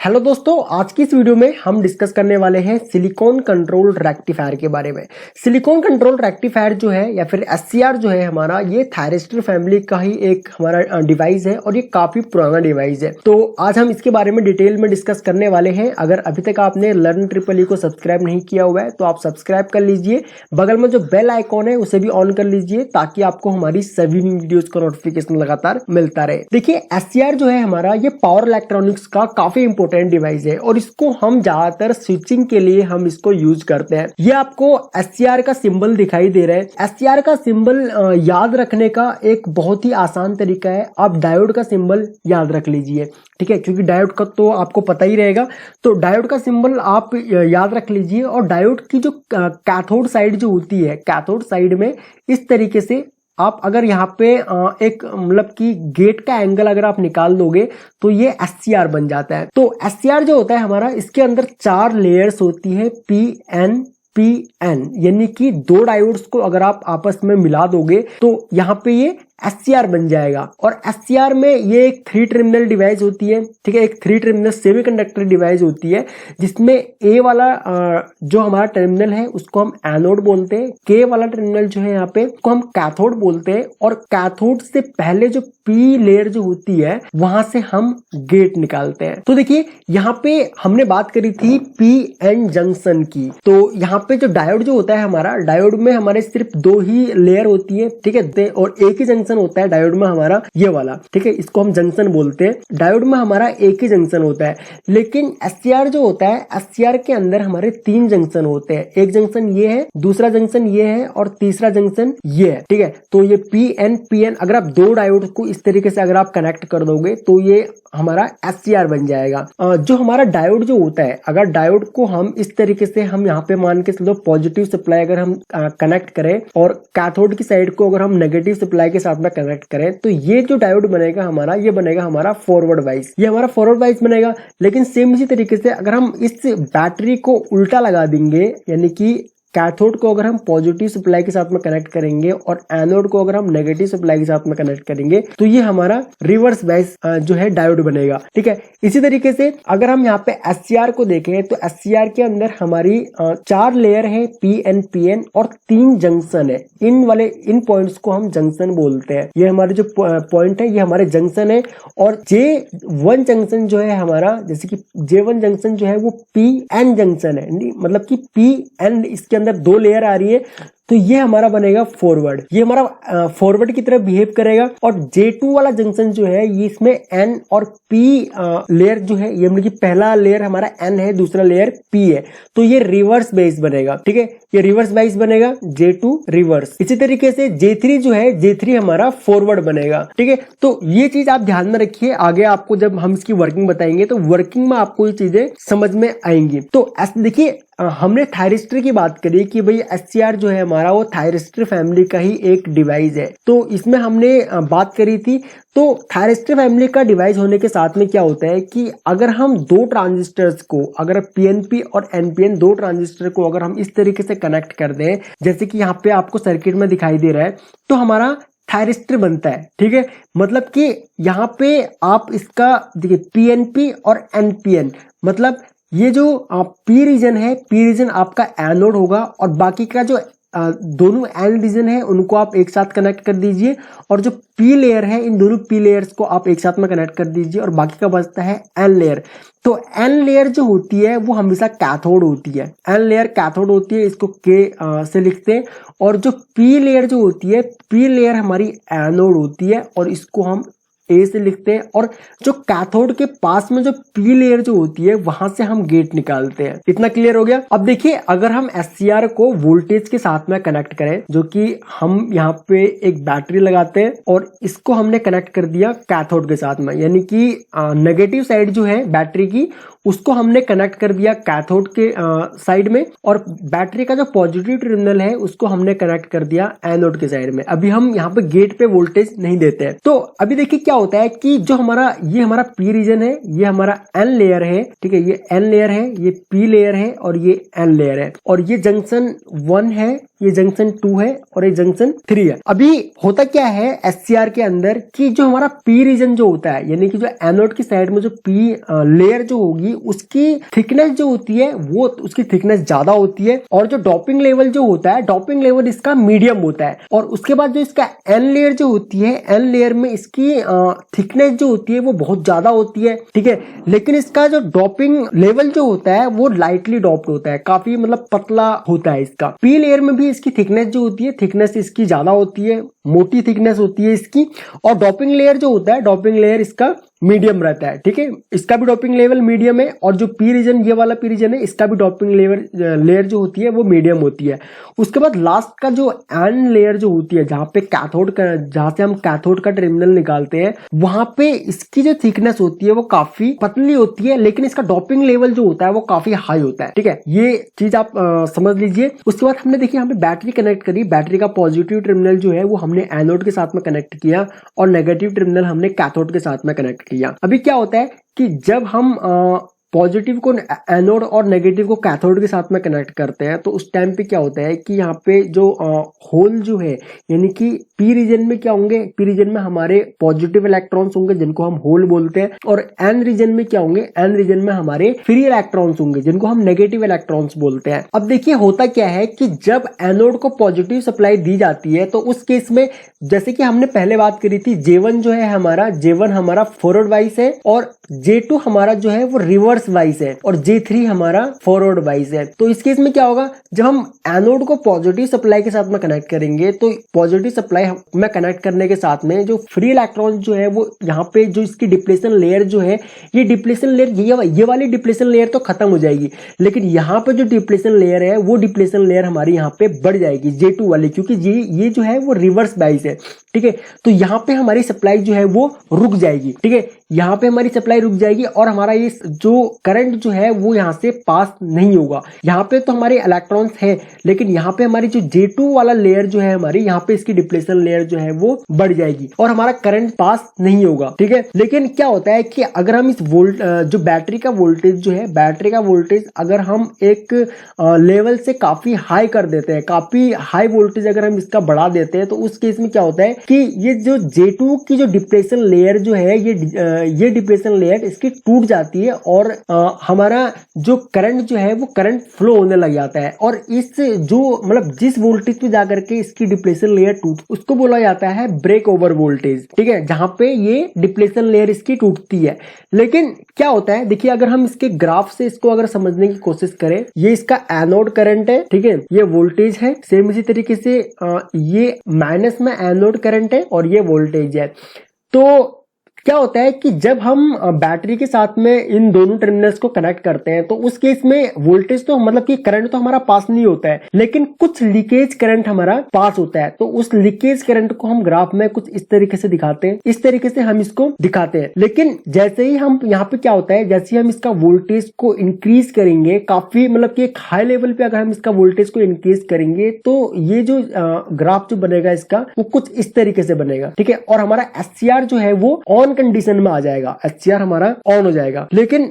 Hello दोस्तों, आज की इस वीडियो में हम डिस्कस करने वाले हैं सिलिकॉन कंट्रोल रेक्टिफायर के बारे में। सिलिकॉन कंट्रोल रेक्टिफायर जो है या फिर एससीआर जो है हमारा, ये थायरिस्टर फैमिली का ही एक हमारा डिवाइस है और ये काफी पुराना डिवाइस है। तो आज हम इसके बारे में डिटेल में डिस्कस करने वाले हैं। अगर अभी तक आपने लर्न ट्रिपल ई को सब्सक्राइब नहीं किया हुआ है तो आप सब्सक्राइब कर लीजिए। बगल में जो बेल आइकॉन है उसे भी ऑन कर लीजिए ताकि आपको हमारी सभी वीडियोज का नोटिफिकेशन लगातार मिलता रहे। देखिए, एससीआर जो है हमारा, ये पावर इलेक्ट्रॉनिक्स का काफी इंपॉर्टेंट डिवाइस है और इसको हम ज्यादातर स्विचिंग के लिए हम इसको यूज करते हैं। ये आपको एससीआर का सिंबल दिखाई दे रहा है। एससीआर का सिंबल याद रखने का एक बहुत ही आसान तरीका है, आप डायोड का सिंबल याद रख लीजिए, ठीक है, क्योंकि डायोड का तो आपको पता ही रहेगा। तो डायोड का सिंबल आप याद रख लीजिए और डायोड की जो कैथोड साइड जो होती है, कैथोड साइड में इस तरीके से आप अगर यहाँ पे एक मतलब कि गेट का एंगल अगर आप निकाल दोगे तो ये एससीआर बन जाता है। तो एससीआर जो होता है हमारा, इसके अंदर 4 लेयर्स होती है, पी एन, यानी कि 2 डायोड्स को अगर आप आपस में मिला दोगे तो यहाँ पे ये एससीआर बन जाएगा। और एससीआर में ये एक 3 टर्मिनल डिवाइस होती है, ठीक है, एक 3 टर्मिनल सेमीकंडक्टर डिवाइस होती है, जिसमें ए वाला जो हमारा टर्मिनल है उसको हम एनोड बोलते हैं, के वाला टर्मिनल जो है यहाँ पे उसको हम कैथोड बोलते हैं, और कैथोड से पहले जो पी लेयर जो होती है वहां से हम गेट निकालते हैं। तो देखिए, यहाँ पे हमने बात करी थी पी एन जंक्शन की। तो यहाँ पे जो डायोड जो होता है हमारा, डायोड में हमारे सिर्फ 2 ही लेयर होती है, ठीक है, और एक ही जंक्शन होता है डायोड में हमारा, ये वाला, ठीक है, इसको हम जंक्शन बोलते हैं। डायोड में हमारा एक ही जंक्शन होता है, लेकिन एससीआर जो होता है, एससीआर के अंदर हमारे 3 जंक्शन होते हैं। एक जंक्शन ये है, दूसरा जंक्शन ये है और तीसरा जंक्शन ये है, ठीक है। तो ये पी एन अगर आप 2 डायोड को इस तरीके से अगर आप कनेक्ट कर दोगे तो ये हमारा एससीआर बन जाएगा। जो हमारा डायोड जो होता है, अगर डायोड को हम इस तरीके से हम यहाँ पे मान के चलो पॉजिटिव सप्लाई अगर हम कनेक्ट करें और कैथोड की साइड को अगर हम नेगेटिव सप्लाई के साथ में कनेक्ट करें तो ये जो डायोड बनेगा हमारा, ये बनेगा हमारा फॉरवर्ड वाइज, ये हमारा फॉरवर्ड वाइज बनेगा। लेकिन सेम इसी तरीके से अगर हम इस बैटरी को उल्टा लगा देंगे, यानी कि कैथोड को अगर हम पॉजिटिव सप्लाई के साथ में कनेक्ट करेंगे और एनोड को अगर हम नेगेटिव सप्लाई के साथ में कनेक्ट करेंगे तो ये हमारा रिवर्स बायस जो है डायोड बनेगा, ठीक है। इसी तरीके से अगर हम यहाँ पे एससीआर को देखें तो एससीआर के अंदर हमारी 4 लेयर है, पी एन और 3 जंक्शन है। इन पॉइंट्स को हम जंक्शन बोलते हैं। ये हमारे जो पॉइंट है ये हमारे जंक्शन है। और J1 जंक्शन जो है हमारा, जैसे कि J1 जंक्शन जो है वो पी एन जंक्शन है, मतलब कि पी एन इसके अंदर 2 लेयर आ रही है, तो ये हमारा बनेगा फॉरवर्ड, ये हमारा फॉरवर्ड की तरह बिहेव करेगा। और J2 वाला जंक्शन जो है ये इसमें N और P लेयर जो है, ये मतलब कि पहला लेयर हमारा N है, दूसरा लेयर P है, तो ये रिवर्स बेस बनेगा, ठीक है, ये रिवर्स बेस बनेगा, J2 रिवर्स। इसी तरीके से J3 जो है, J3 हमारा फॉरवर्ड बनेगा, ठीक है। तो ये चीज आप ध्यान में रखिए, आगे आपको जब हम इसकी वर्किंग बताएंगे तो वर्किंग में आपको ये चीजें समझ में आएंगी। तो देखिए, हमने थायरिस्टर की बात करी कि भाई एससीआर जो है हमारा वो थायरिस्टर फैमिली का ही एक डिवाइस है। तो इसमें हमने बात करी थी, तो थायरिस्टर फैमिली का डिवाइस होने के साथ में क्या होता है कि अगर हम 2 ट्रांजिस्टर्स को, अगर पीएनपी और एनपीएन 2 ट्रांजिस्टर को अगर हम इस तरीके से कनेक्ट कर दें, जैसे कि यहाँ पे आपको सर्किट में दिखाई दे रहा है, तो हमारा थायरिस्टर बनता है, ठीक है। मतलब कि यहाँ पे आप इसका देखिए पीएनपी और एनपीएन, मतलब ये जो पी रीजन है, पी रीजन आपका एनोड होगा और बाकी का जो दोनों एन रीजन है उनको आप एक साथ कनेक्ट कर दीजिए, और जो पी लेयर है इन दोनों पी लेयर्स को आप एक साथ में कनेक्ट कर दीजिए, और बाकी का बचता है एन लेयर। तो एन लेयर जो होती है वो हमेशा कैथोड होती है, एन लेयर कैथोड होती है, इसको के से लिखते हैं। और जो पी लेयर जो होती है, पी लेयर हमारी एनोड होती है और इसको हम ए से लिखते हैं। और जो कैथोड के पास में जो पी लेयर जो होती है वहां से हम गेट निकालते हैं। इतना क्लियर हो गया। अब देखिए, अगर हम एससीआर को वोल्टेज के साथ में कनेक्ट करें, जो कि हम यहाँ पे एक बैटरी लगाते हैं और इसको हमने कनेक्ट कर दिया कैथोड के साथ में, यानी कि नेगेटिव साइड जो है बैटरी की उसको हमने कनेक्ट कर दिया कैथोड के साइड में, और बैटरी का जो पॉजिटिव टर्मिनल है उसको हमने कनेक्ट कर दिया एनोड के साइड में। अभी हम यहाँ पे गेट पे वोल्टेज नहीं देते हैं। तो अभी देखिए क्या होता है कि जो ये हमारा पी रीजन है, ये हमारा एन लेयर है, ठीक है, ये एन लेयर है, ये पी लेयर है और ये एन लेयर है, और ये जंक्शन 1 है ये जंक्शन 2 है और ये जंक्शन 3 है। अभी होता क्या है SCR के अंदर कि जो हमारा P रीजन जो होता है, यानी कि जो एनोड की साइड में जो P लेयर जो होगी उसकी थिकनेस जो होती है वो उसकी थिकनेस ज्यादा होती है, और जो डोपिंग लेवल जो होता है, डोपिंग लेवल इसका मीडियम होता है। और उसके बाद जो इसका एन लेयर जो होती है, एन लेयर में इसकी थिकनेस जो होती है वो बहुत ज्यादा होती है, ठीक है। लेकिन इसका जो डोपिंग लेवल जो होता है वो लाइटली डोप्ड होता है, काफी मतलब पतला होता है इसका। पी लेयर में भी इसकी थिकनेस जो होती है, थिकनेस इसकी ज्यादा होती है, मोटी थिकनेस होती है इसकी। और डोपिंग लेयर जो होता है, डोपिंग लेयर इसका मीडियम रहता है, ठीक है। इसका भी डोपिंग लेवल मीडियम है, और जो पी रीजन, ये वाला पी रीजन है, इसका भी डोपिंग लेयर जो होती है वो मीडियम होती है। उसके बाद लास्ट का जो एन लेयर जो होती है, जहां पे कैथोड का, जहां से हम कैथोड का टर्मिनल निकालते हैं, वहां पे इसकी जो थिकनेस होती है वो काफी पतली होती है, लेकिन इसका डोपिंग लेवल जो होता है वो काफी हाई होता है, ठीक है। ये चीज आप समझ लीजिए। उसके बाद हमने देखिए यहाँ पे बैटरी कनेक्ट करी, बैटरी का पॉजिटिव टर्मिनल जो है वो हमने एनोड के साथ में कनेक्ट किया, और नेगेटिव टर्मिनल हमने कैथोड के साथ में कनेक्ट किया। अभी क्या होता है कि जब हम पॉजिटिव को एनोड और नेगेटिव को कैथोड के साथ में कनेक्ट करते हैं, तो उस टाइम पे क्या होता है कि यहाँ पे जो होल जो है, यानी कि पी रीजन में क्या होंगे, पी रीजन में हमारे पॉजिटिव इलेक्ट्रॉन्स होंगे जिनको हम होल बोलते हैं, और एन रीजन में क्या होंगे, एन रीजन में हमारे फ्री इलेक्ट्रॉन्स होंगे जिनको हम नेगेटिव इलेक्ट्रॉन्स बोलते हैं। अब देखिए होता क्या है कि जब एनोड को पॉजिटिव सप्लाई दी जाती है, तो उस केस में जैसे कि हमने पहले बात करी थी, J1 जो है हमारा, J1 हमारा फॉरवर्ड वाइस है, और J2 हमारा जो है वो रिवर्स वाइस है, और J3 हमारा फॉरवर्ड वाइस है। तो इस केस में क्या होगा, जब हम एनोड को पॉजिटिव सप्लाई के साथ में कनेक्ट करेंगे, तो पॉजिटिव सप्लाई में कनेक्ट करने के साथ में जो फ्री इलेक्ट्रॉन जो है वो यहाँ पे जो इसकी डिप्लेशन लेयर जो है, ये डिप्लेशन लेयर, ये वाली डिप्लेशन लेयर तो खत्म हो जाएगी, लेकिन यहाँ पे जो डिप्लेशन लेयर है वो डिप्लेशन लेयर हमारी यहाँ पे बढ़ जाएगी, J2 वाली, क्योंकि ये जो है वो रिवर्स वाइस है, ठीक है। तो यहाँ पे हमारी सप्लाई जो है वो रुक जाएगी, ठीक है। यहाँ पे हमारी सप्लाई रुक जाएगी, और हमारा ये जो करंट जो है वो यहाँ से पास नहीं होगा। यहाँ पे तो हमारे इलेक्ट्रॉन्स है, लेकिन यहाँ पे हमारी जो J2 वाला लेयर जो है हमारी, यहाँ पे इसकी डिप्लेशन लेयर जो है वो बढ़ जाएगी, और हमारा करंट पास नहीं होगा, ठीक है। लेकिन क्या होता है कि अगर हम इस जो बैटरी का वोल्टेज जो है, बैटरी का वोल्टेज अगर हम एक लेवल से काफी हाई कर देते हैं, काफी हाई वोल्टेज अगर हम इसका बढ़ा देते हैं, तो उस केस में क्या होता है कि ये जो J2 की जो डिप्रेशन लेयर जो है, ये डिप्रेशन लेयर इसकी टूट जाती है, और हमारा जो करंट जो है वो करंट फ्लो होने लग जाता है, और इस जो मतलब जिस वोल्टेज पे जाकर के इसकी डिप्रेशन लेयर टूट, उसको बोला जाता है ब्रेक ओवर वोल्टेज, ठीक है, जहां पे ये डिप्रेशन लेयर इसकी टूटती है। लेकिन क्या होता है, देखिए अगर हम इसके ग्राफ से इसको अगर समझने की कोशिश करें, ये इसका एनोड करंट है, ठीक है, ये वोल्टेज है। सेम इसी तरीके से ये माइनस में एनोड करंट है और ये वोल्टेज है। तो क्या होता है कि जब हम बैटरी के साथ में इन दोनों टर्मिनल्स को कनेक्ट करते हैं, तो उस केस में वोल्टेज तो मतलब कि करंट तो हमारा पास नहीं होता है, लेकिन कुछ लीकेज करंट हमारा पास होता है। तो उस लीकेज करंट को हम ग्राफ में कुछ इस तरीके से दिखाते हैं, इस तरीके से हम इसको दिखाते हैं। लेकिन जैसे ही हम यहाँ पे क्या होता है, जैसे ही हम इसका वोल्टेज को इंक्रीज करेंगे, काफी मतलब कि एक हाई लेवल पे अगर हम इसका वोल्टेज को इंक्रीज करेंगे, तो ये जो ग्राफ जो बनेगा इसका, वो कुछ इस तरीके से बनेगा, ठीक है। और हमारा SCR जो है वो ऑन कंडीशन में आ जाएगा, SCR हमारा ऑन हो जाएगा। लेकिन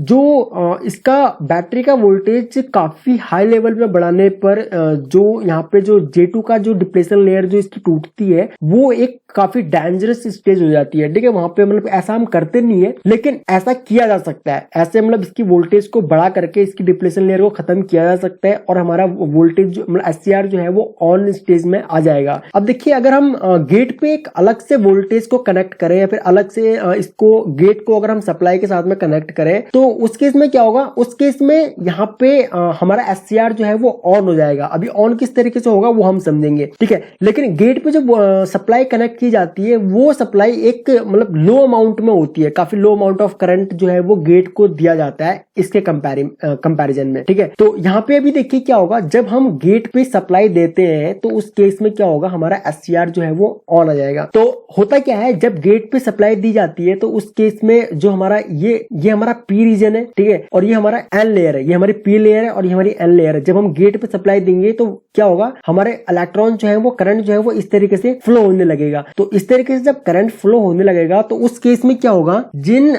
जो इसका बैटरी का वोल्टेज काफी हाई लेवल में बढ़ाने पर जो यहाँ पे जो J2 का जो डिप्लेशन लेयर जो इसकी टूटती है, वो एक काफी डेंजरस स्टेज हो जाती है, ठीक है। वहां पे मतलब ऐसा हम करते नहीं है, लेकिन ऐसा किया जा सकता है। ऐसे मतलब इसकी वोल्टेज को बढ़ा करके इसकी डिप्लेशन लेयर को खत्म किया जा सकता है, और हमारा वोल्टेज मतलब SCR जो है वो ऑन स्टेज में आ जाएगा। अब देखिए अगर हम गेट पे एक अलग से वोल्टेज को कनेक्ट करें, या फिर अलग से इसको गेट को अगर हम सप्लाई के साथ में कनेक्ट करें, तो उस केस में क्या होगा, उस केस में यहाँ पे हमारा SCR जो है वो ऑन हो जाएगा। अभी ऑन किस तरीके से होगा वो हम समझेंगे, ठीक है। लेकिन गेट पे जो सप्लाई कनेक्ट की जाती है, वो सप्लाई एक मतलब लो अमाउंट में होती है, काफी लो अमाउंट ऑफ करंट जो है वो गेट को दिया जाता है इसके कंपैरिजन में, ठीक है। तो यहाँ पे अभी देखिए क्या होगा, जब हम गेट पे सप्लाई देते हैं, तो उस केस में क्या होगा, हमारा SCR जो है वो ऑन आ जाएगा। तो होता क्या है, जब गेट पे सप्लाई सप्लाई दी जाती है तो उस केस में जो हमारा ये हमारा पी रीजन है, ठीक है, और ये हमारा एन लेयर है, ये हमारी पी लेयर है और ये हमारी एन लेयर है। जब हम गेट पे सप्लाई देंगे तो क्या होगा, हमारे इलेक्ट्रॉन जो है वो करंट जो है वो इस तरीके से फ्लो होने लगेगा। तो इस तरीके से जब करंट फ्लो होने लगेगा तो उस केस में क्या होगा, जिन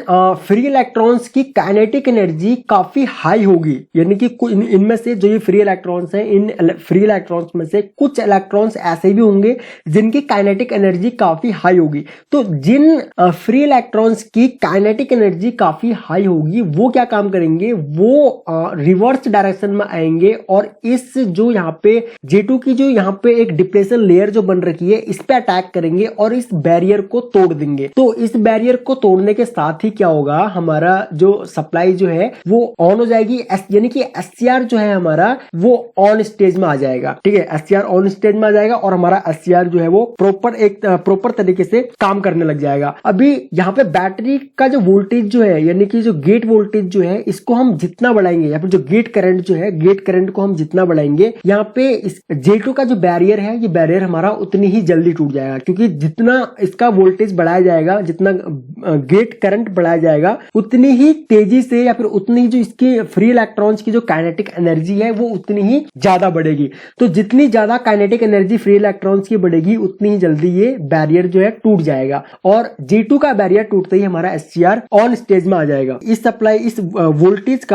फ्री इलेक्ट्रॉन्स की काइनेटिक एनर्जी काफी हाई होगी, यानी कि इनमें से जो ये फ्री इलेक्ट्रॉन्स हैं, इन फ्री इलेक्ट्रॉन्स में से कुछ इलेक्ट्रॉन्स ऐसे भी होंगे जिनकी काइनेटिक एनर्जी काफी हाई होगी। तो जिन फ्री इलेक्ट्रॉन्स की काइनेटिक एनर्जी काफी हाई होगी वो क्या काम करेंगे, वो रिवर्स डायरेक्शन में आएंगे और इस जो यहाँ पे J2 की जो यहाँ पे एक डिप्लेशन लेयर जो बन रखी है इस पे अटैक करेंगे और इस बैरियर को तोड़ देंगे। तो इस बैरियर को तोड़ने के साथ ही क्या होगा, हमारा जो सप्लाई जो है वो ऑन हो जाएगी, यानी कि SCR जो है हमारा वो ऑन स्टेज में आ जाएगा, ठीक है, SCR ऑन स्टेज में आ जाएगा और हमारा SCR जो है वो प्रॉपर तरीके से काम करने लग जाएगा। अभी यहाँ पे बैटरी का जो वोल्टेज जो है, यानी कि जो गेट वोल्टेज जो है, इसको हम जितना बढ़ाएंगे या फिर जो गेट करंट जो है, गेट करंट को हम जितना बढ़ाएंगे, यहाँ पे इस J2 का जो बैरियर है, ये बैरियर हमारा उतनी ही जल्दी टूट जाएगा, क्योंकि जितना इसका वोल्टेज बढ़ाया जाएगा, जितना गेट करंट बढ़ाया जाएगा, उतनी ही तेजी से या फिर उतनी ही जो इसकी फ्री इलेक्ट्रॉन्स की जो काइनेटिक एनर्जी है वो उतनी ही ज्यादा बढ़ेगी। तो जितनी ज्यादा काइनेटिक एनर्जी फ्री इलेक्ट्रॉन्स की बढ़ेगी उतनी ही जल्दी ये बैरियर जो है टूट जाएगा और J2 का बैरियर टूटते ही हमारा SCR ऑन स्टेज में आ जाएगा। इस सप्लाई, इस वोल्टेज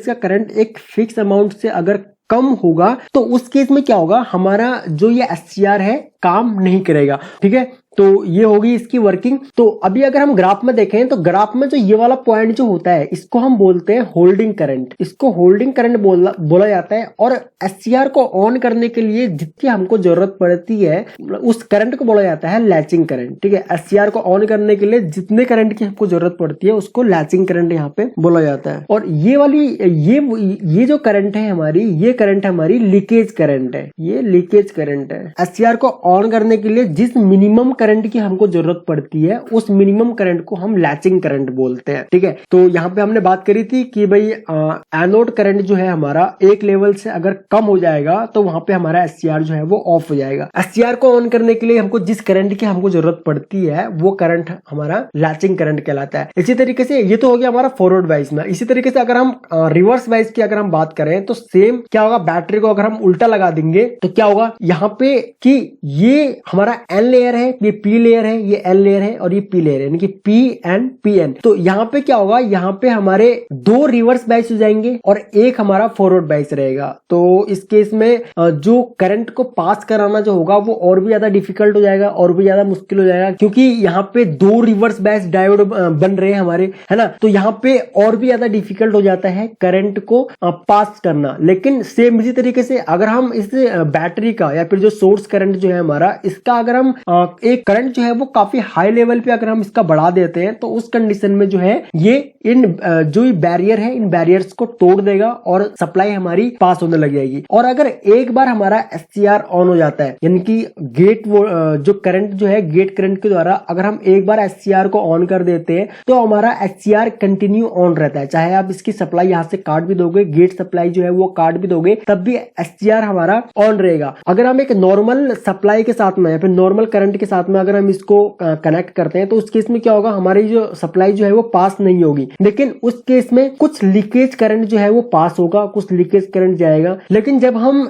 का करंट एक फिक्स अमाउंट से अगर कम होगा तो उस केस में क्या होगा, हमारा जो ये SCR है काम नहीं करेगा, ठीक है। तो ये होगी इसकी वर्किंग। तो अभी अगर हम ग्राफ में देखें तो ग्राफ में जो ये वाला पॉइंट जो होता है इसको हम बोलते हैं होल्डिंग करंट, इसको होल्डिंग करंट बोला जाता है। और SCR को ऑन करने के लिए जितनी हमको जरूरत पड़ती है उस करंट को बोला जाता है लैचिंग करंट, ठीक है। SCR को ऑन करने के लिए जितने करंट की हमको जरूरत पड़ती है उसको लैचिंग करंट यहाँ पे बोला जाता है। और ये वाली ये जो करंट है हमारी, ये करंट हमारी लीकेज करंट है, ये लीकेज करंट है। SCR को ऑन करने के लिए जिस मिनिमम करंट की हमको जरूरत पड़ती है उस मिनिमम करंट को हम लैचिंग करंट बोलते हैं, ठीक है। तो यहाँ पे हमने बात करी थी कि भाई एनोड करंट जो है हमारा एक लेवल से अगर कम हो जाएगा तो वहां पे हमारा SCR जो है वो ऑफ हो जाएगा। SCR को ऑन करने के लिए हमको जिस करंट की हमको जरूरत पड़ती है वो करंट हमारा लैचिंग करंट कहलाता है। इसी तरीके से ये तो हो गया हमारा फॉरवर्ड वाइज में। इसी तरीके से अगर हम रिवर्स वाइज की अगर हम बात करें तो सेम क्या होगा, बैटरी को अगर हम उल्टा लगा देंगे तो क्या होगा, यहाँ पे कि ये हमारा N लेयर है, ये P लेयर है, ये N लेयर है और ये P लेयर है, यानी कि PN PN। तो यहाँ पे क्या होगा, यहाँ पे हमारे दो रिवर्स बाइस हो जाएंगे और एक हमारा फॉरवर्ड बाइस रहेगा। तो इस केस में जो करंट को पास कराना जो होगा वो और भी ज्यादा डिफिकल्ट हो जाएगा, और भी ज्यादा मुश्किल हो जाएगा, क्योंकि यहाँ पे दो रिवर्स बाइस डायोड बन रहे हैं हमारे, है ना। तो यहाँ पे और भी ज्यादा डिफिकल्ट हो जाता है करंट को पास करना। लेकिन सेम इसी तरीके से अगर हम इस बैटरी का या फिर जो सोर्स करंट जो है हमारा, इसका अगर हम एक करंट जो है वो काफी हाई लेवल पे अगर हम इसका बढ़ा देते हैं तो उस कंडीशन में जो है ये इन जो बैरियर है इन बैरियर्स को तोड़ देगा और सप्लाई हमारी पास होने लग जाएगी। और अगर एक बार हमारा SCR ऑन हो जाता है, यानी कि गेट जो करंट जो है गेट करंट के द्वारा अगर हम एक बार SCR को ऑन कर देते हैं तो हमारा SCR कंटिन्यू ऑन रहता है। चाहे आप इसकी सप्लाई यहाँ से काट भी दोगे, गेट सप्लाई जो है वो काट भी दोगे, तब भी SCR हमारा ऑन रहेगा। अगर हम एक नॉर्मल सप्लाई के साथ में या फिर नॉर्मल करंट के साथ में अगर हम इसको कनेक्ट करते हैं तो उस केस में क्या होगा, हमारी जो सप्लाई जो है वो पास नहीं होगी। लेकिन उस केस में कुछ लीकेज करंट जो है वो पास होगा, कुछ लीकेज करंट जाएगा। लेकिन जब हम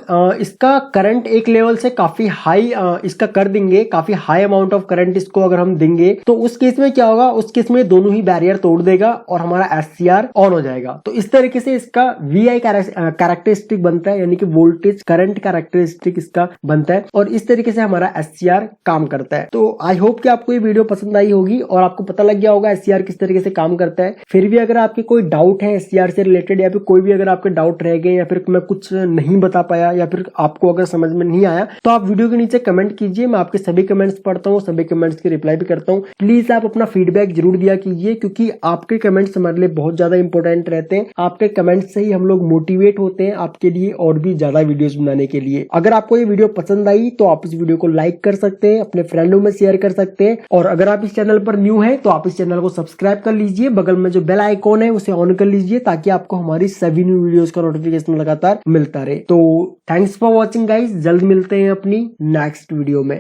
इसका करंट एक लेवल से काफी हाई इसका कर देंगे, काफी हाई अमाउंट ऑफ करंट इसको अगर हम देंगे तो उस केस में क्या होगा, उस केस में दोनों ही बैरियर तोड़ देगा और हमारा SCR ऑन हो जाएगा। तो इस तरीके से इसका VI कैरेक्टरिस्टिक बनता है, यानी कि वोल्टेज करंट कैरेक्टरिस्टिक इसका बनता है और इस तरीके से हमारा SCR काम करता है। तो आई होप कि आपको ये वीडियो पसंद आई होगी और आपको पता लग गया होगा SCR किस तरीके से काम करता है। फिर भी अगर आपके कोई डाउट है SCR से रिलेटेड या फिर कोई भी अगर आपके डाउट रह गए या फिर मैं कुछ नहीं बता पाया या फिर आपको अगर समझ में नहीं आया तो आप वीडियो के नीचे कमेंट कीजिए। मैं आपके सभी कमेंट्स पढ़ता हूँ, सभी कमेंट्स की रिप्लाई भी करता हूँ। प्लीज आप अपना फीडबैक जरूर दिया कीजिए, क्योंकि आपके कमेंट्स हमारे लिए बहुत ज्यादा इंपॉर्टेंट रहते हैं। आपके कमेंट्स से ही हम लोग मोटिवेट होते हैं आपके लिए और भी ज्यादा वीडियोस बनाने के लिए। अगर आपको ये वीडियो पसंद आई तो आप इस वीडियो को लाइक कर सकते हैं, अपने फ्रेंडों में शेयर कर सकते हैं, और अगर आप इस चैनल पर न्यू हैं तो आप इस चैनल को सब्सक्राइब कर लीजिए। बगल में जो बेल आइकॉन है उसे ऑन कर लीजिए ताकि आपको हमारी सभी न्यू वीडियोस का नोटिफिकेशन लगातार मिलता रहे। तो थैंक्स फॉर वॉचिंग गाइस, जल्द मिलते हैं अपनी नेक्स्ट वीडियो में।